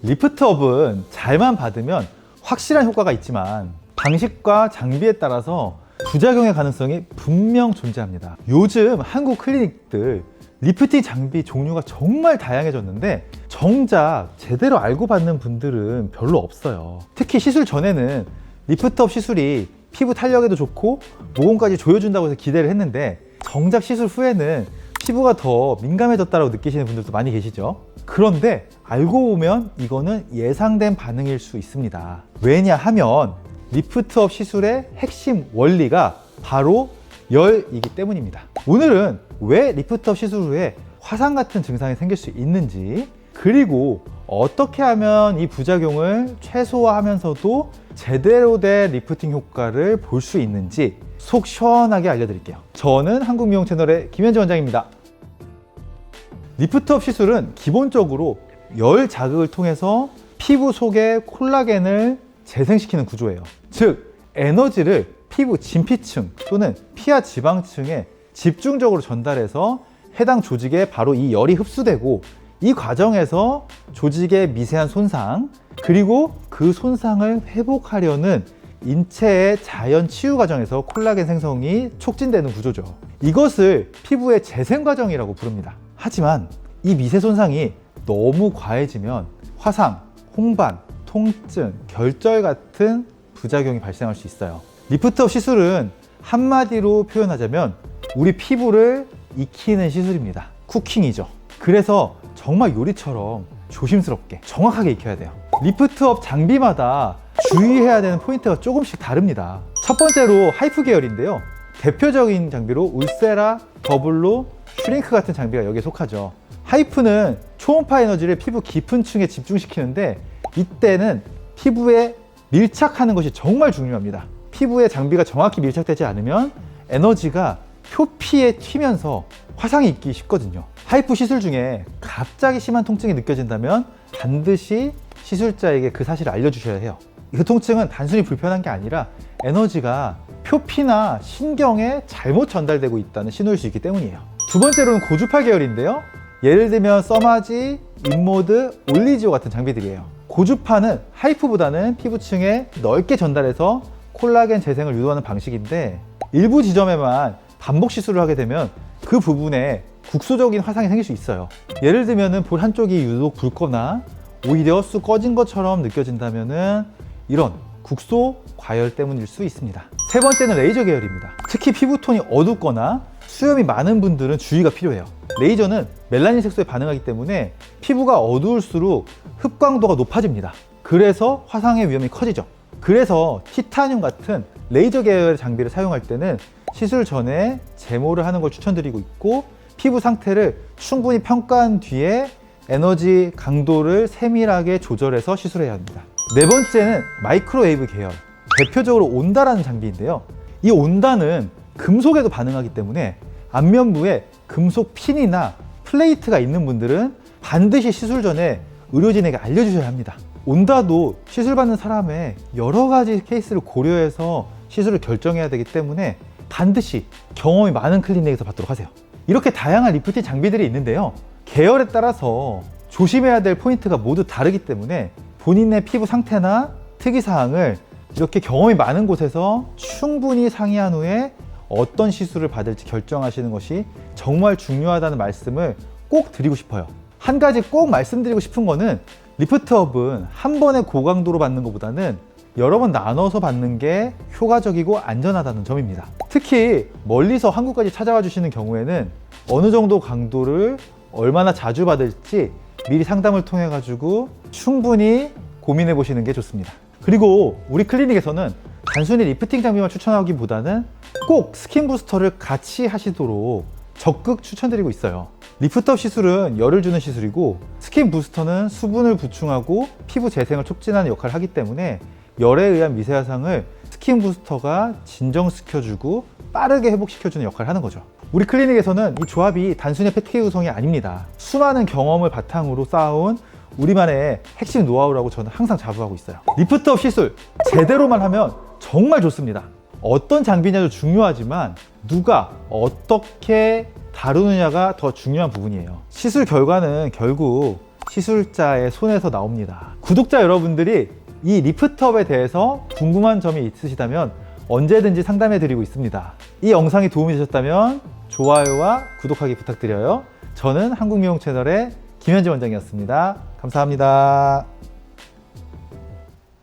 리프트업은 잘만 받으면 확실한 효과가 있지만 방식과 장비에 따라서 부작용의 가능성이 분명 존재합니다. 요즘 한국 클리닉들 리프팅 장비 종류가 정말 다양해졌는데 정작 제대로 알고 받는 분들은 별로 없어요. 특히 시술 전에는 리프트업 시술이 피부 탄력에도 좋고 모공까지 조여준다고 해서 기대를 했는데 정작 시술 후에는 피부가 더 민감해졌다고 느끼시는 분들도 많이 계시죠. 그런데 알고 보면 이거는 예상된 반응일 수 있습니다. 왜냐하면 리프트업 시술의 핵심 원리가 바로 열이기 때문입니다. 오늘은 왜 리프트업 시술 후에 화상 같은 증상이 생길 수 있는지, 그리고 어떻게 하면 이 부작용을 최소화하면서도 제대로 된 리프팅 효과를 볼 수 있는지 속 시원하게 알려드릴게요. 저는 한국미용 채널의 김현재 원장입니다. 리프트업 시술은 기본적으로 열 자극을 통해서 피부 속의 콜라겐을 재생시키는 구조예요. 즉, 에너지를 피부 진피층 또는 피하 지방층에 집중적으로 전달해서 해당 조직에 바로 이 열이 흡수되고, 이 과정에서 조직의 미세한 손상, 그리고 그 손상을 회복하려는 인체의 자연 치유 과정에서 콜라겐 생성이 촉진되는 구조죠. 이것을 피부의 재생 과정이라고 부릅니다. 하지만 이 미세 손상이 너무 과해지면 화상, 홍반, 통증, 결절 같은 부작용이 발생할 수 있어요. 리프트업 시술은 한마디로 표현하자면 우리 피부를 익히는 시술입니다. 쿠킹이죠. 그래서 정말 요리처럼 조심스럽게 정확하게 익혀야 돼요. 리프트업 장비마다 주의해야 되는 포인트가 조금씩 다릅니다. 첫 번째로 하이프 계열인데요. 대표적인 장비로 울세라, 더블로, 슈링크 같은 장비가 여기에 속하죠. 하이프는 초음파 에너지를 피부 깊은 층에 집중시키는데 이때는 피부에 밀착하는 것이 정말 중요합니다. 피부에 장비가 정확히 밀착되지 않으면 에너지가 표피에 튀면서 화상이 있기 쉽거든요. 하이프 시술 중에 갑자기 심한 통증이 느껴진다면 반드시 시술자에게 그 사실을 알려주셔야 해요. 그 통증은 단순히 불편한 게 아니라 에너지가 표피나 신경에 잘못 전달되고 있다는 신호일 수 있기 때문이에요. 두 번째로는 고주파 계열인데요. 예를 들면 써마지, 인모드, 올리지오 같은 장비들이에요. 고주파는 하이프보다는 피부층에 넓게 전달해서 콜라겐 재생을 유도하는 방식인데 일부 지점에만 반복 시술을 하게 되면 그 부분에 국소적인 화상이 생길 수 있어요. 예를 들면 볼 한쪽이 유독 붉거나 오히려 쑥 꺼진 것처럼 느껴진다면 이런 국소 과열 때문일 수 있습니다. 세 번째는 레이저 계열입니다. 특히 피부톤이 어둡거나 수염이 많은 분들은 주의가 필요해요. 레이저는 멜라닌 색소에 반응하기 때문에 피부가 어두울수록 흡광도가 높아집니다. 그래서 화상의 위험이 커지죠. 그래서 티타늄 같은 레이저 계열의 장비를 사용할 때는 시술 전에 제모를 하는 걸 추천드리고 있고, 피부 상태를 충분히 평가한 뒤에 에너지 강도를 세밀하게 조절해서 시술해야 합니다. 네 번째는 마이크로웨이브 계열, 대표적으로 온다라는 장비인데요. 이 온다는 금속에도 반응하기 때문에 안면부에 금속 핀이나 플레이트가 있는 분들은 반드시 시술 전에 의료진에게 알려주셔야 합니다. 온다도 시술 받는 사람의 여러 가지 케이스를 고려해서 시술을 결정해야 되기 때문에 반드시 경험이 많은 클리닉에서 받도록 하세요. 이렇게 다양한 리프팅 장비들이 있는데요. 계열에 따라서 조심해야 될 포인트가 모두 다르기 때문에 본인의 피부 상태나 특이사항을 이렇게 경험이 많은 곳에서 충분히 상의한 후에 어떤 시술을 받을지 결정하시는 것이 정말 중요하다는 말씀을 꼭 드리고 싶어요. 한 가지 꼭 말씀드리고 싶은 거는 리프트업은 한 번에 고강도로 받는 것보다는 여러 번 나눠서 받는 게 효과적이고 안전하다는 점입니다. 특히 멀리서 한국까지 찾아와 주시는 경우에는 어느 정도 강도를 얼마나 자주 받을지 미리 상담을 통해 가지고 충분히 고민해 보시는 게 좋습니다. 그리고 우리 클리닉에서는 단순히 리프팅 장비만 추천하기보다는 꼭 스킨 부스터를 같이 하시도록 적극 추천드리고 있어요. 리프트업 시술은 열을 주는 시술이고 스킨 부스터는 수분을 보충하고 피부 재생을 촉진하는 역할을 하기 때문에 열에 의한 미세 화상을 스킨 부스터가 진정시켜주고 빠르게 회복시켜주는 역할을 하는 거죠. 우리 클리닉에서는 이 조합이 단순히 패키지 구성이 아닙니다. 수많은 경험을 바탕으로 쌓아온 우리만의 핵심 노하우라고 저는 항상 자부하고 있어요. 리프트업 시술 제대로만 하면 정말 좋습니다. 어떤 장비냐도 중요하지만 누가 어떻게 다루느냐가 더 중요한 부분이에요. 시술 결과는 결국 시술자의 손에서 나옵니다. 구독자 여러분들이 이 리프트업에 대해서 궁금한 점이 있으시다면 언제든지 상담해 드리고 있습니다. 이 영상이 도움이 되셨다면 좋아요와 구독하기 부탁드려요. 저는 한국미용 채널의 김현지 원장이었습니다. 감사합니다.